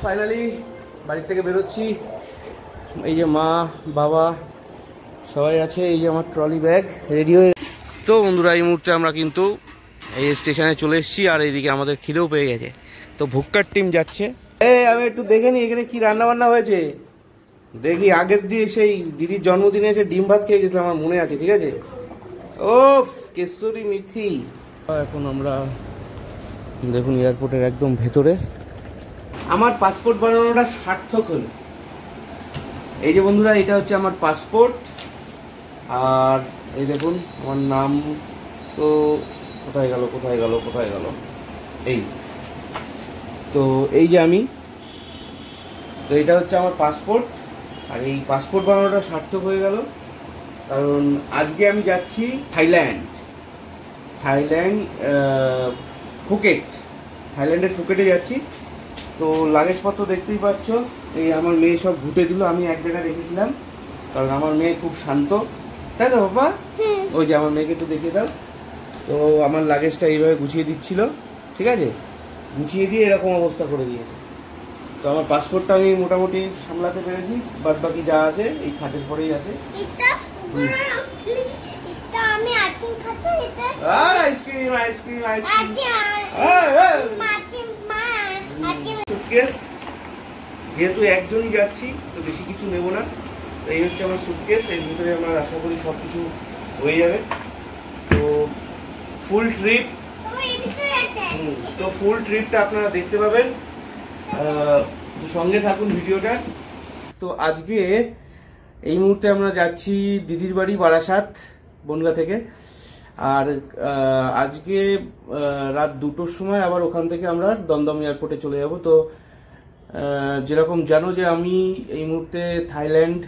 Finally বাড়ি থেকে বেরোচ্ছি। এই যে মা বাবা সবাই আছে, এই যে আমার ট্রলি ব্যাগ রেডি হয়ে। তো বন্ধুরা এই মুহূর্তে আমরা কিন্তু এই স্টেশনে চলে এসেছি, আর এইদিকে আমাদের খিদেও পেয়ে গেছে। তো ভুক্কার টিম যাচ্ছে। আমি একটু দেখে নি এখানে কি রান্না বান্না হয়েছে দেখি। আগের দিয়ে সেই দিদির জন্মদিনে এসে ডিম ভাত খেয়ে গেছিলাম, আমার মনে আছে, ঠিক আছে। ও কেশরি মিথি। এখন আমরা দেখুন এয়ারপোর্টের একদম ভেতরে। আমার পাসপোর্ট বানানোটা সার্থক হলো। এই যে বন্ধুরা, এটা হচ্ছে আমার পাসপোর্ট। আর এই দেখুন আমার নাম তো কোথায় গেল কোথায় গেল কোথায় গেল, এই তো এই যে আমি, তো এটা হচ্ছে আমার পাসপোর্ট। আর এই পাসপোর্ট বানানোটা সার্থক হয়ে গেল, কারণ আজকে আমি যাচ্ছি থাইল্যান্ড ফুকেট, থাইল্যান্ডের ফুকেটে যাচ্ছি। তো লাগেজপত্র দেখতেই পাচ্ছ, এই আমার মেয়ে সব ঘুটে দিল, আমি এক জায়গায় রেখেছিলাম, কারণ আমার মেয়ে খুব শান্ত, তাই তো বাবা? ওই যে আমার মেয়েকে একটু দেখিয়ে দাও। তো আমার লাগেজটা এইভাবে গুছিয়ে দিচ্ছিল, ঠিক আছে, গুছিয়ে দিয়ে এরকম অবস্থা করে দিয়েছে। তো আমার পাসপোর্টটা আমি মোটামুটি সামলাতে পেরেছি, বাদ বাকি যা আছে এই খাটের পরেই আছে। আর আইসক্রিম আইসক্রিম আইসক্রিম, সুটকেস, যেহেতু একজনই যাচ্ছি তো বেশি কিছু নেব না। এই হচ্ছে আমার সুটকেস, এর ভিতরে আমার আশা করি সব কিছু হয়ে যাবে। তো ফুল ট্রিপ, তো ফুল ট্রিপটা আপনারা দেখতে পাবেন, সঙ্গে থাকুন ভিডিওটা। তো আজকে এই মুহূর্তে আমরা যাচ্ছি দিদির বাড়ি বারাসাত বনগা থেকে। আর আজকে রাত 2টোর সময় আবার ওখান থেকে আমরা দমদম এয়ারপোর্টে চলে যাব। তো যেরকম জানো যে আমি এই মুহূর্তে থাইল্যান্ড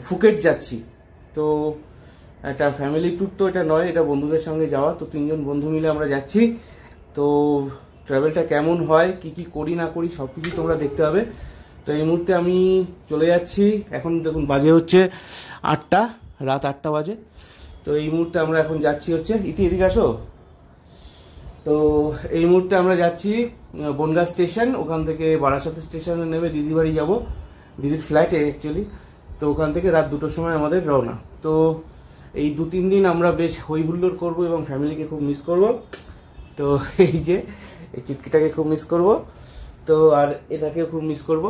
ফুকেট যাচ্ছি। তো একটা ফ্যামিলি ট্যুর তো এটা নয়, এটা বন্ধুদের সঙ্গে যাওয়া। তো 3জন বন্ধু মিলে আমরা যাচ্ছি। তো ট্রাভেলটা কেমন হয়, কি কি করি না করি সব কিছু তোমরা দেখতে হবে। তো এই মুহূর্তে আমি চলে যাচ্ছি, এখন দেখুন বাজে হচ্ছে 8টা, রাত 8টা বাজে। তো এই মুহূর্তে আমরা এখন যাচ্ছি হচ্ছে এদিকে আসো। তো এই মুহূর্তে আমরা যাচ্ছি বনগা স্টেশন, ওখান থেকে বারাসাত স্টেশনে নেমে দিদির বাড়ি যাবো, দিদির ফ্ল্যাটে অ্যাকচুয়ালি। তো ওখান থেকে রাত 2টোর সময় আমাদের রওনা। তো এই 2-3 দিন আমরা বেশ হই হুল্লোড় করবো এবং ফ্যামিলিকে খুব মিস করব। তো এই যে এই চুটকিটাকে খুব মিস করব, তো আর এটাকেও খুব মিস করব।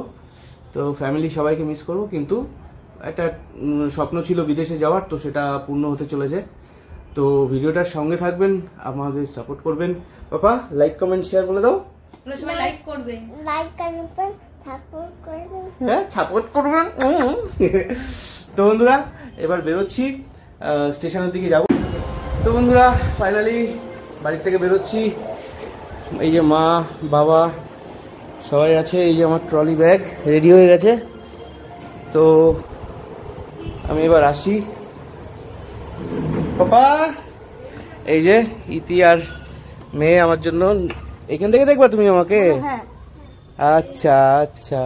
তো ফ্যামিলি সবাইকে মিস করব, কিন্তু একটা স্বপ্ন ছিল বিদেশে যাওয়ার, তো সেটা পূর্ণ হতে চলেছে। তো ভিডিওটার সঙ্গে থাকবেন, আমাদের সাপোর্ট করবেন। পাপা লাইক কমেন্ট শেয়ার বলে দাও। সবাই লাইক করবে, লাইক করবেন, সাপোর্ট করবেন, হ্যাঁ সাপোর্ট করবেন। তো বন্ধুরা এবার বেরোচ্ছি, স্টেশনের দিকে যাব। তো বন্ধুরা ফাইনালি বাড়ি থেকে বেরোচ্ছি। এই যে মা বাবা সবাই আছে, এই যে আমার ট্রলি ব্যাগ রেডি হয়ে গেছে। তো আমি এবার আসি। পাপা এই যে ইতি আর মেয়ে আমার জন্য, এখান থেকে দেখবা তুমি আমাকে? আচ্ছা আচ্ছা।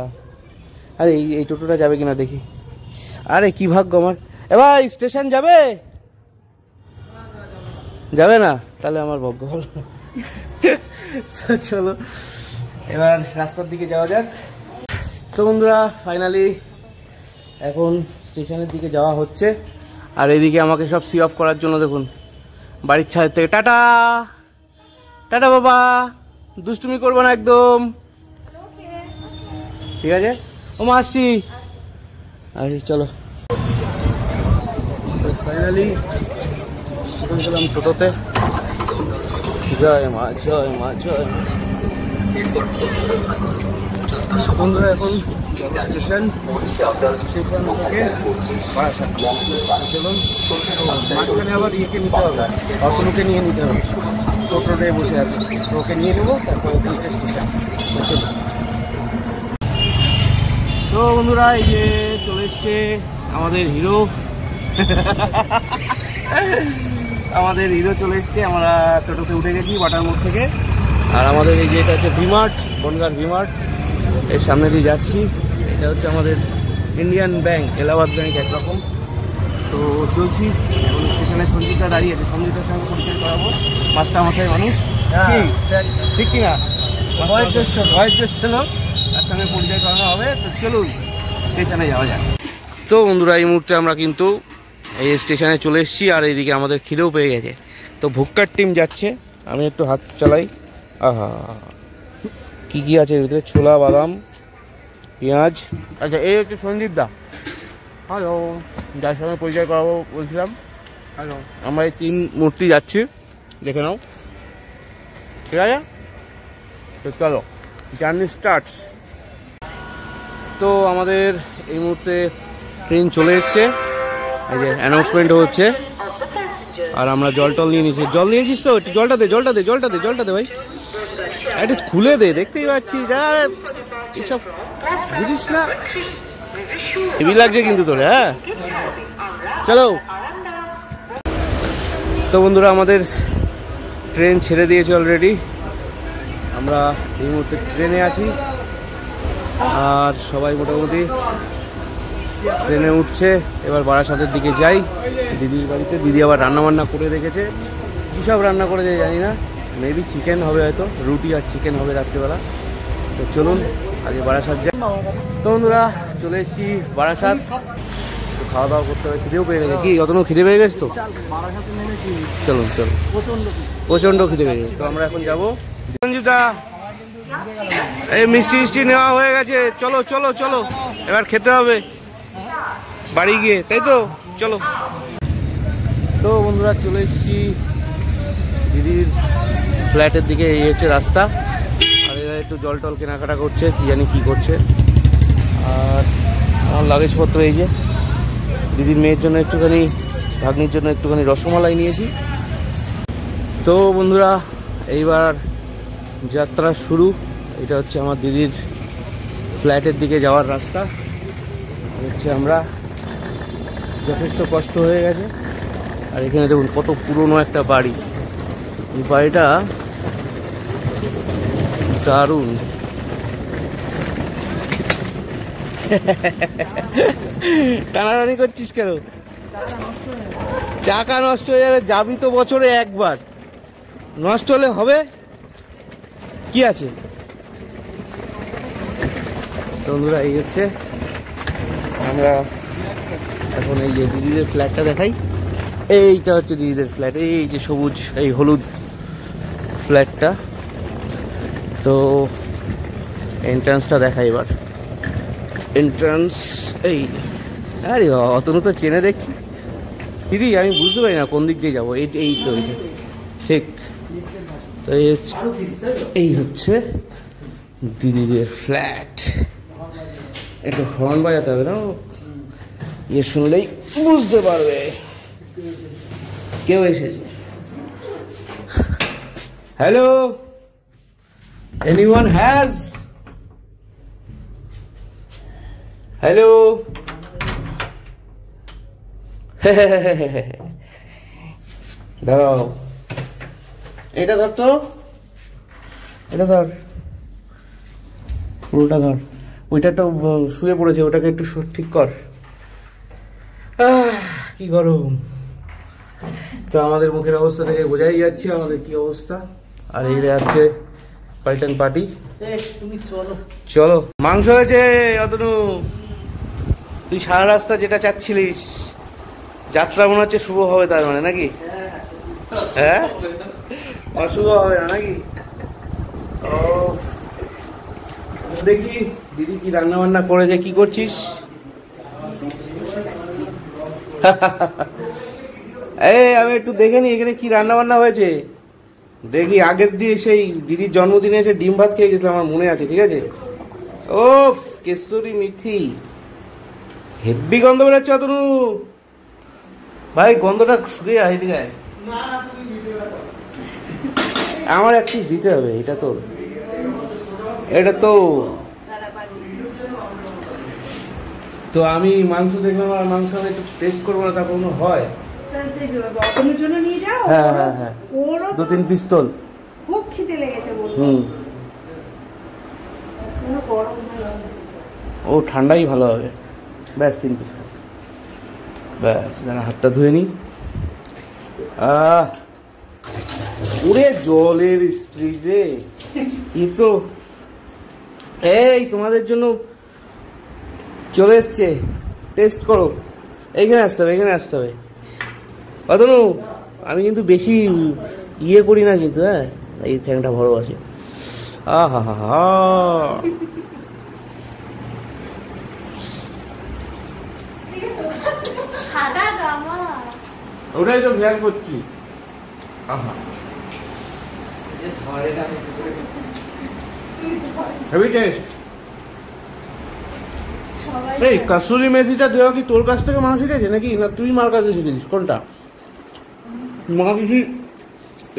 আরে এই টোটোটা যাবে কিনা দেখি। আরে কি ভাগ্য আমার। এবার স্টেশন যাবে, যাবে না? তাহলে আমার ভাগ্য ভালো। চলো এবার রাস্তার দিকে যাওয়া যাক। তো বন্ধুরা ফাইনালি এখন স্টেশনের দিকে যাওয়া হচ্ছে। আর এদিকে আমাকে সব সি অফ করার জন্য দেখুন বাড়ির ছাদের থেকে টাটা টাটা। বাবা দুষ্টুমি করবো না একদম, ঠিক আছে? ও মা আসছি, চলো। ফাইনালি গেলাম টোটোতে। জয় মা জয় মা জয়। বন্ধুরা এখন স্টেশন থেকে বারাসাত চলুন। মাঝখানে আবার ইয়েকে নিতে হবে, অটোকে নিয়ে নিতে হবে। টোটোতে বসে আছে, তো ওকে নিয়ে নেবো, তারপর স্টেশন। তো বন্ধুরা এই যে চলে এসছে আমাদের হিরো। আমাদের হিরো চলে এসছে, আমরা টোটোতে উঠে গেছি ওয়াটার মোড় থেকে। আর আমাদের এই যে এটা হচ্ছে ভিমার্ট, বনগাঁর ভিমার্ট, এর সামনে দিয়ে যাচ্ছি। এটা হচ্ছে আমাদের ইন্ডিয়ান ব্যাংক, এলাহাবাদ ব্যাংক একরকম। তো চলছি এখন স্টেশনে। সঞ্জিতা দাঁড়িয়ে আছে, সঞ্জিতার সঙ্গে পরিচয় করাবো। মাস্টার মশাই মানুষ, ঠিক কিনা? বয়োজ্যেষ্ঠ লোক, তার সঙ্গে পরিচয় করানো হবে। তো চলুন স্টেশনে যাওয়া যাক। তো বন্ধুরা, এই মুহূর্তে আমরা কিন্তু এই স্টেশনে চলে এসেছি, আর এইদিকে আমাদের খিদেও পেয়ে গেছে। তো ভুক্কার টিম যাচ্ছে, আমি একটু হাত চালাই। আহা, কী কী আছে এর ভিতরে? ছোলা, বাদাম, পেঁয়াজ। আচ্ছা, এই হচ্ছে সঞ্জীব দা। হ্যালো, যার সঙ্গে পরিচয় করাবো বলছিলাম। হ্যালো, আমরা এই 3 মূর্তি যাচ্ছি, দেখে নাও, ঠিক আছে? তো চলো, জার্নি স্টার্টস। তো আমাদের এই মুহূর্তে ট্রেন চলে এসছে, এই যে অ্যানাউন্সমেন্ট হচ্ছে, আর আমরা জল নিয়ে নিয়েছি। জল নিয়েছিস তো? একটু জলটা দে ভাই, একটু খুলে দে, দেখতেই পাচ্ছি যা এইসব বুঝিস না, হেভি লাগছে কিন্তু তোর। হ্যাঁ চলো। তো বন্ধুরা, আমাদের ট্রেন ছেড়ে দিয়েছে অলরেডি, আমরা এই মুহূর্তে ট্রেনে আছি, আর সবাই মোটামুটি ট্রেনে উঠছে। এবার বারাসাতের দিকে যাই, দিদির বাড়িতে। দিদি আবার রান্নাবান্না করে রেখেছে, কী সব রান্না করেছে জানি না, মেবি চিকেন হবে, হয়তো রুটি আর চিকেন হবে রাত্রিবেলা। তো চলুন আগে বারাসাত যাই। তো বন্ধুরা, চলে এসেছি বারাসাত, তো খাওয়া দাওয়া করতে হবে, খিদেও পেয়ে গেছে। কি অতনও খিদে পেয়ে গেছে? তো চলুন, প্রচণ্ড খিদে পেয়ে গেছে। তো আমরা এখন যাবো। সঞ্জীবদা, এই মিষ্টি নেওয়া হয়ে গেছে, চলো চলো চলো, এবার খেতে হবে বাড়ি গিয়ে, তাই তো? চলো। তো বন্ধুরা, চলে এসেছি দিদির ফ্ল্যাটের দিকে। এই হচ্ছে রাস্তা, আর এরা একটু জল টল কেনাকাটা করছে, কি জানি কি করছে। আর আমার লাগেজপত্র এই যে, দিদির মেয়ের জন্য একটুখানি, ভাগ্নির জন্য একটুখানি রসমালাই নিয়েছি। তো বন্ধুরা, এইবার যাত্রা শুরু। এটা হচ্ছে আমার দিদির ফ্ল্যাটের দিকে যাওয়ার রাস্তা। হচ্ছে আমরা, যথেষ্ট কষ্ট হয়ে গেছে। আর এখানে দেখুন কত পুরনো একটা বাড়ি, এই বাড়িটা দারুণ। টানাটানি করছিস কেন? চাকা নষ্ট হয়ে যাবে, যাবি তো বছরে একবার, নষ্ট হলে হবে কি আছে। বন্ধুরা, এই হচ্ছে আমরা এখন, এই যে দিদিদের ফ্ল্যাটটা দেখাই। এইটা হচ্ছে দিদিদের ফ্ল্যাট, এই যে সবুজ, এই হলুদ ফ্ল্যাটটা। তো এন্ট্রান্সটা দেখাই এবার। এন্ট্রান্স এই, আরে অতনু তো চেনে দেখছি। দিদি, আমি বুঝতে পারি না কোন দিক দিয়ে যাবো। এই তো ঠিক। তো এই হচ্ছে দিদিদের ফ্ল্যাট। একটু হর্ন বাজাতে হবে না, ইয়ে শুনলেই বুঝতে পারবে কেউ এসেছে। Hello, anyone has? হ্যালো, দাঁড়াও, এটা ধর তো, এটা ধর, পুরোটা ধর। ওইটা তো শুয়ে পড়েছে, ওটাকে একটু ঠিক কর। কি গরম। তো আমাদের মুখের অবস্থা থেকে বোঝাই যাচ্ছে আমাদের কি অবস্থা। আর এই আছে পাল্টন পার্টি। তুমি চলো চলো, মাংস হয়েছে অতনু। তুই সারা রাস্তা যেটা চাচ্ছিলিস, যাত্রা মনে হচ্ছে শুভ হবে, তার মানে নাকি? হ্যাঁ, অশুভ হবে না নাকি? ও দেখি দিদি কি রান্না বান্না করেছে। কি করছিস? এই আমি একটু দেখে নি এখানে কি রান্না বান্না হয়েছে। দেখি, আগের দিয়ে সেই দিদির জন্মদিনে এসে ডিম ভাত খেয়ে গেছিলাম, আমার মনে আছে, ঠিক আছে? ও কেশরি মিথি, হেব্বি গন্ধ বেরোচ্ছে অতনু ভাই, গন্ধটা শুকিয়ে যায়। এদিকে আমার এক পিস দিতে হবে, এটা তো, এটা তো। তো আমি মাংস দেখলাম, আর মাংস আমি একটু টেস্ট করবো না, তা কোনো হয়? হ্যাঁ হ্যাঁ হ্যাঁ, 2-3 পিস্তল। খুব খিদে লেগেছে। ও ঠান্ডাই ভালো হবে। ব্যাস 3 পিস্তল, ব্যাস। দাঁড়া, হাতটা ধুয়ে নি। ওরে জলের স্পিড রে, তো এই তোমাদের জন্য চলে এসছে, টেস্ট করো। এইখানে আসতে হবে, এখানে আসতে হবে। অতনু, আমি কিন্তু বেশি ইয়ে করি না কিন্তু, হ্যাঁ, এই ঠ্যাংটা বড় আছে। আহা হা হা, ওটাই তো ভ্যান করছি। আহা, হেভি টেস্ট। এই কাসুরি মেথিটা দেওয়া কি তোর কাছ থেকে মা শিখেছে নাকি, না তুই মার কাছে শিখেছিস? কোনটা? মা কিছু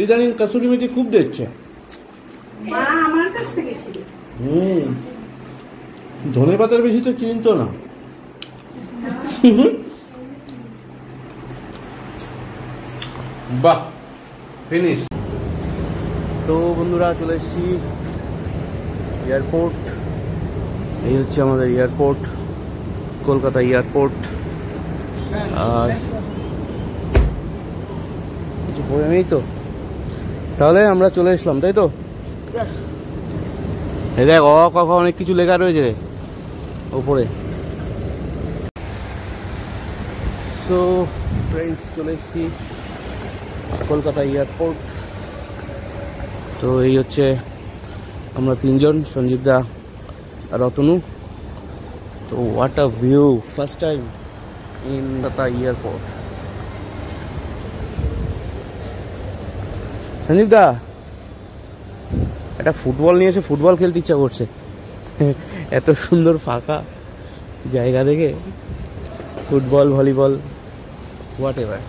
ইদানিং কাসুরি মেথি খুব দেখছে। ধনে পাতার বেশি তো চিনতো না। বাহ, ফিনিশ। তো বন্ধুরা, চলে এসেছি এয়ারপোর্ট। এই হচ্ছে আমাদের এয়ারপোর্ট, কলকাতা এয়ারপোর্ট। আর কিছু পড়ে নেই তো, তাহলে আমরা চলে এসলাম, তাই তো? এই দেখ, অনেক কিছু লেখা রয়েছে ওপরে। সো ফ্রেন্ডস, চলে এসেছি কলকাতা এয়ারপোর্ট। তো এই হচ্ছে আমরা তিনজন, সঞ্জীব দা আর অতনু। তো what a view, first time in Kolkata airport. Sanjeev দা, একটা ফুটবল নিয়ে এসে ফুটবল খেলতে ইচ্ছা করছে। এত সুন্দর ফাঁকা জায়গা দেখে, football, volleyball, what ever.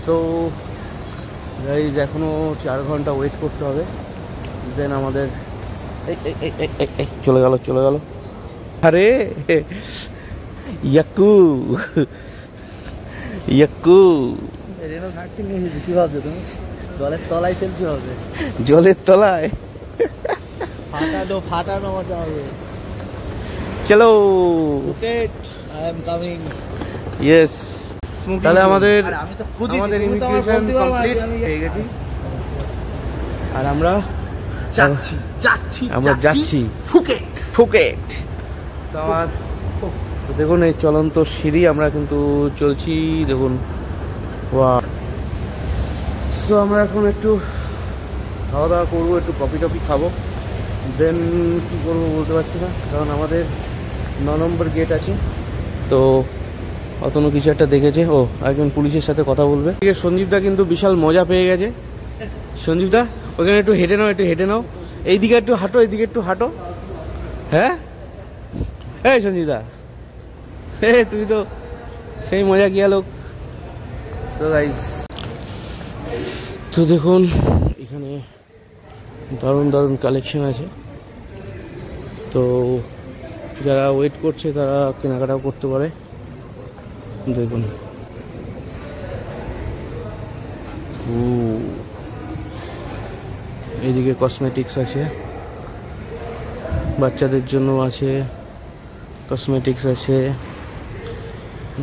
So guys, এখনো 4 ঘন্টা ওয়েট করতে হবে, দেন আমাদের চলে গেল। আরে ইয়াক্কু কি ভাবছো তুমি? জলের তলায় সেলফি হবে, জলের তলায় ফাটানো মজা হবে। চলো, আই এম কামিং। ইয়েস, তাহলে আমাদের ইমিগ্রেশন কমপ্লিট হয়ে গেছে, আর আমরা যাচ্ছি ফুকেট। তো দেখুন, এই চলন্ত সিঁড়ি, আমরা কিন্তু চলছি, দেখুন। সো আমরা এখন একটু খাওয়া দাওয়া করবো, একটু কফি টফি খাবো, দেন কি করবো বলতে পারছি না, কারণ আমাদের 9 নম্বর গেট আছে। তো অতনু কিছু একটা দেখেছে, ও একজন পুলিশের সাথে কথা বলবে। সঞ্জীবদা কিন্তু বিশাল মজা পেয়ে গেছে। সঞ্জীবদা, ওখানে একটু হেঁটে নাও, এইদিকে একটু হাঁটো, এইদিকে একটু হাঁটো। হ্যাঁ, এই সঞ্জীবদা, তুই তো সেই মজা কিয়া লোক। তো গাইস, তো দেখুন এখানে দারুণ কালেকশন আছে। তো যারা ওয়েট করছে তারা কেনাকাটাও করতে পারে। দেখুন, এইদিকে কসমেটিক্স আছে, বাচ্চাদের জন্য আছে, কসমেটিক্স আছে।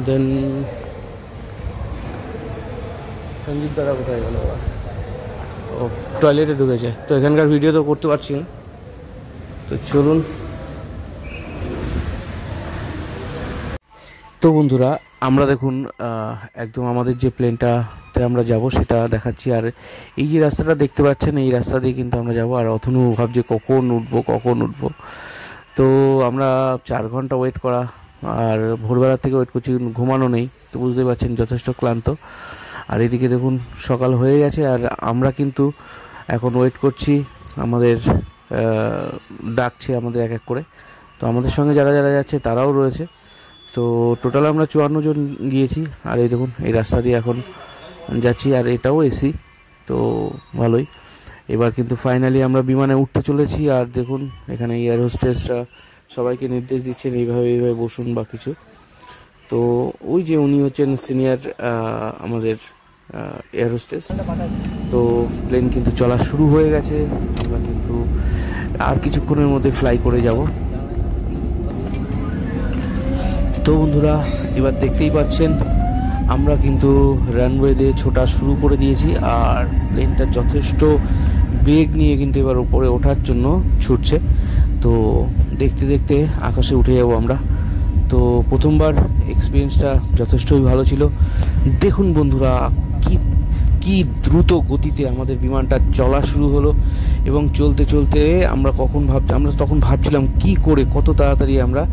দেন সঞ্জীব দাদা কোথায় গেল? ও টয়লেটে ঢুকেছে। তো এখানকার ভিডিও তো করতে পারছি না, তো চলুন। তো বন্ধুরা, আমরা দেখুন একদম আমাদের যে প্লেনটাতে আমরা যাব সেটা দেখাচ্ছি। আর এই যে রাস্তাটা দেখতে পাচ্ছেন, এই রাস্তা দিয়ে কিন্তু আমরা যাব। আর অথনু ভাবছে কখন উঠবো। তো আমরা 4 ঘন্টা ওয়েট করা, আর ভোরবেলা থেকে ওয়েট করছি, ঘুমানো নেই, তো বুঝতে পারছেন যথেষ্ট ক্লান্ত। আর এদিকে দেখুন সকাল হয়ে গেছে, আর আমরা কিন্তু এখন ওয়েট করছি, আমাদের ডাকছে আমাদের এক এক করে। তো আমাদের সঙ্গে যারা যাচ্ছে তারাও রয়েছে। তো টোটাল আমরা 54 জন গিয়েছি। আর এই দেখুন, এই রাস্তা দিয়ে এখন যাচ্ছি, আর এটাও এসি, তো ভালোই। এবার কিন্তু ফাইনালি আমরা বিমানে উঠতে চলেছি। আর দেখুন, এখানে এয়ার হোস্টেসরা সবাইকে নির্দেশ দিচ্ছেন এইভাবে বসুন বা কিছু। তো ওই যে উনি হচ্ছেন সিনিয়র আমাদের এয়ার হোস্টেস। তো প্লেন কিন্তু চলা শুরু হয়ে গেছে, আমরা কিন্তু আর কিছুক্ষণের মধ্যে ফ্লাই করে যাব। তো বন্ধুরা, এবার দেখতেই পাচ্ছেন আমরা কিন্তু রানওয়ে দিয়ে ছোটা শুরু করে দিয়েছি, আর প্লেনটা যথেষ্ট বেগ নিয়ে কিন্তু এবার উপরে ওঠার জন্য ছুটছে। তো দেখতে দেখতে আকাশে উঠে যাব আমরা। তো প্রথমবার এক্সপিরিয়েন্সটা যথেষ্টই ভালো ছিল। দেখুন বন্ধুরা, কি দ্রুত গতিতে আমাদের বিমানটা চলা শুরু হলো, এবং চলতে চলতে আমরা তখন ভাবছিলাম কি করে কত তাড়াতাড়ি আমরা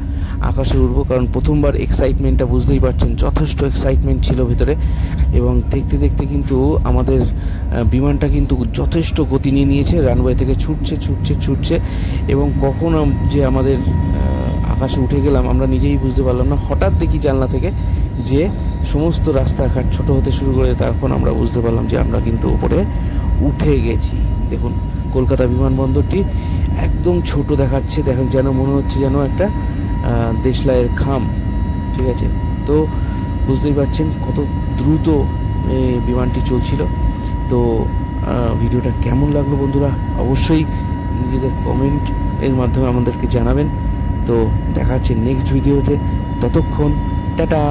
আকাশে উঠবো, কারণ প্রথমবার এক্সাইটমেন্টটা বুঝতেই পারছেন, যথেষ্ট এক্সাইটমেন্ট ছিল ভেতরে। এবং দেখতে দেখতে কিন্তু আমাদের বিমানটা কিন্তু যথেষ্ট গতি নিয়ে নিয়েছে, রানওয়ে থেকে ছুটছে এবং কখন যে আমাদের আকাশে উঠে গেলাম আমরা নিজেই বুঝতে পারলাম না। হঠাৎ দেখি জানলা থেকে যে সমস্ত রাস্তাঘাট ছোট হতে শুরু করে, তখন আমরা বুঝতে পারলাম যে আমরা কিন্তু উপরে উঠে গেছি। দেখুন কলকাতা বিমানবন্দরটি একদম ছোট দেখাচ্ছে, দেখুন যেন মনে হচ্ছে যেন একটা দেশলাইয়ের খাম। ঠিক আছে, তো বুঝতেই পারছেন কত দ্রুত বিমানটি চলছিল। তো ভিডিওটা কেমন লাগলো বন্ধুরা অবশ্যই নিজেদের কমেন্ট এর মাধ্যমে আমাদেরকে জানাবেন। তো দেখা হচ্ছে নেক্সট ভিডিওতে, ততক্ষণ টাটা।